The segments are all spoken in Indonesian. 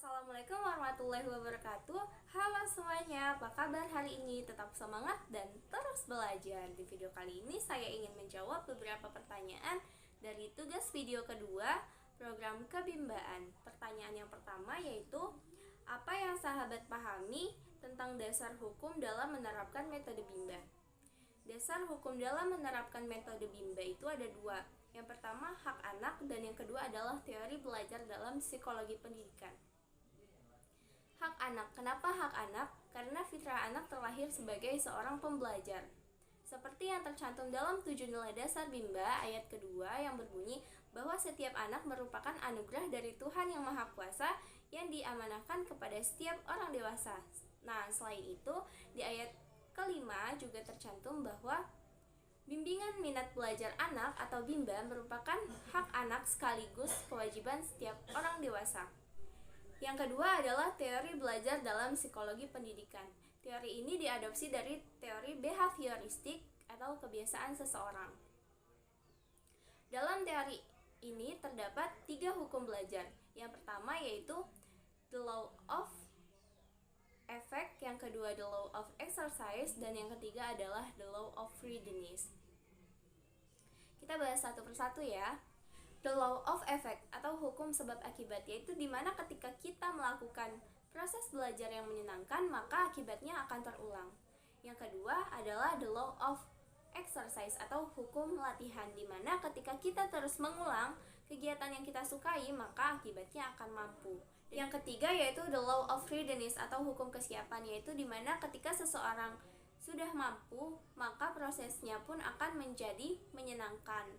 Assalamualaikum warahmatullahi wabarakatuh. Halo semuanya, apa kabar hari ini? Tetap semangat dan terus belajar. Di video kali ini saya ingin menjawab beberapa pertanyaan dari tugas video kedua program kebimbaan. Pertanyaan yang pertama yaitu, apa yang sahabat pahami tentang dasar hukum dalam menerapkan metode Bimba? Dasar hukum dalam menerapkan metode Bimba itu ada dua. Yang pertama hak anak dan yang kedua adalah teori belajar dalam psikologi pendidikan. Hak anak. Kenapa hak anak? Karena fitrah anak terlahir sebagai seorang pembelajar. Seperti yang tercantum dalam 7 nilai dasar Bimba ayat kedua yang berbunyi bahwa setiap anak merupakan anugerah dari Tuhan yang Maha Kuasa yang diamanahkan kepada setiap orang dewasa. Nah, selain itu di ayat kelima juga tercantum bahwa bimbingan minat belajar anak atau Bimba merupakan hak anak sekaligus kewajiban setiap orang dewasa. Yang kedua adalah teori belajar dalam psikologi pendidikan. Teori ini diadopsi dari teori behavioristik atau kebiasaan seseorang. Dalam teori ini terdapat 3 hukum belajar. Yang pertama yaitu the law of effect, yang kedua the law of exercise, dan yang ketiga adalah the law of readiness. Kita bahas satu persatu ya. The law of effect atau hukum sebab akibat, yaitu dimana ketika kita melakukan proses belajar yang menyenangkan maka akibatnya akan terulang. Yang kedua adalah the law of exercise atau hukum latihan, dimana ketika kita terus mengulang kegiatan yang kita sukai maka akibatnya akan mampu. Yang ketiga yaitu the law of readiness atau hukum kesiapan, yaitu dimana ketika seseorang sudah mampu maka prosesnya pun akan menjadi menyenangkan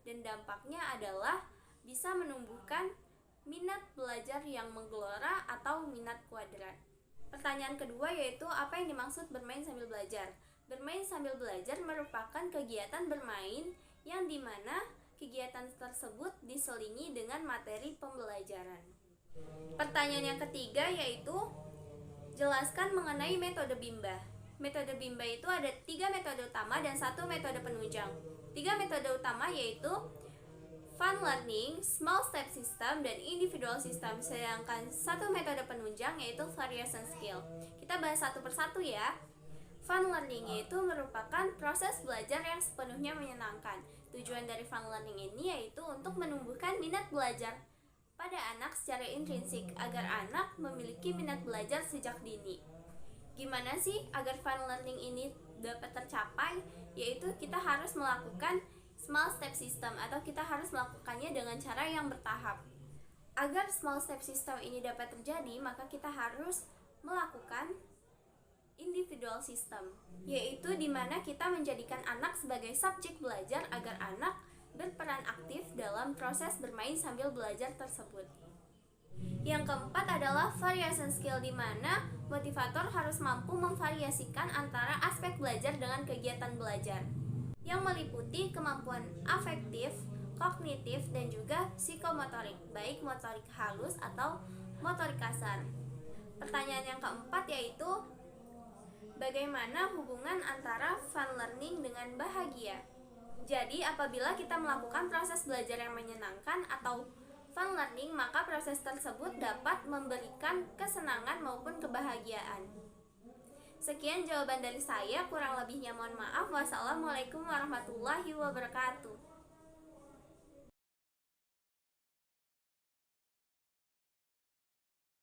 dan dampaknya adalah bisa menumbuhkan minat belajar yang menggelora atau minat kuadrat. Pertanyaan kedua yaitu apa yang dimaksud bermain sambil belajar? Bermain sambil belajar merupakan kegiatan bermain yang dimana kegiatan tersebut diselingi dengan materi pembelajaran. Pertanyaan yang ketiga yaitu jelaskan mengenai metode Bimba. Metode Bimba itu ada 3 metode utama dan 1 metode penunjang. 3 metode utama yaitu fun learning, small step system, dan individual system. Sedangkan 1 metode penunjang yaitu variation skill. Kita bahas satu persatu ya. Fun learning yaitu merupakan proses belajar yang sepenuhnya menyenangkan. Tujuan dari fun learning ini yaitu untuk menumbuhkan minat belajar pada anak secara intrinsik agar anak memiliki minat belajar sejak dini. Gimana sih agar fun learning ini dapat tercapai? Yaitu kita harus melakukan small step system atau kita harus melakukannya dengan cara yang bertahap. Agar small step system ini dapat terjadi, maka kita harus melakukan individual system, yaitu dimana kita menjadikan anak sebagai subjek belajar agar anak berperan aktif dalam proses bermain sambil belajar tersebut. Yang keempat adalah variation skill, di mana motivator harus mampu memvariasikan antara aspek belajar dengan kegiatan belajar yang meliputi kemampuan afektif, kognitif, dan juga psikomotorik, baik motorik halus atau motorik kasar. Pertanyaan yang keempat yaitu bagaimana hubungan antara fun learning dengan bahagia? Jadi apabila kita melakukan proses belajar yang menyenangkan atau fun learning, maka proses tersebut dapat memberikan kesenangan maupun kebahagiaan. Sekian jawaban dari saya, kurang lebihnya mohon maaf. Wassalamualaikum warahmatullahi wabarakatuh.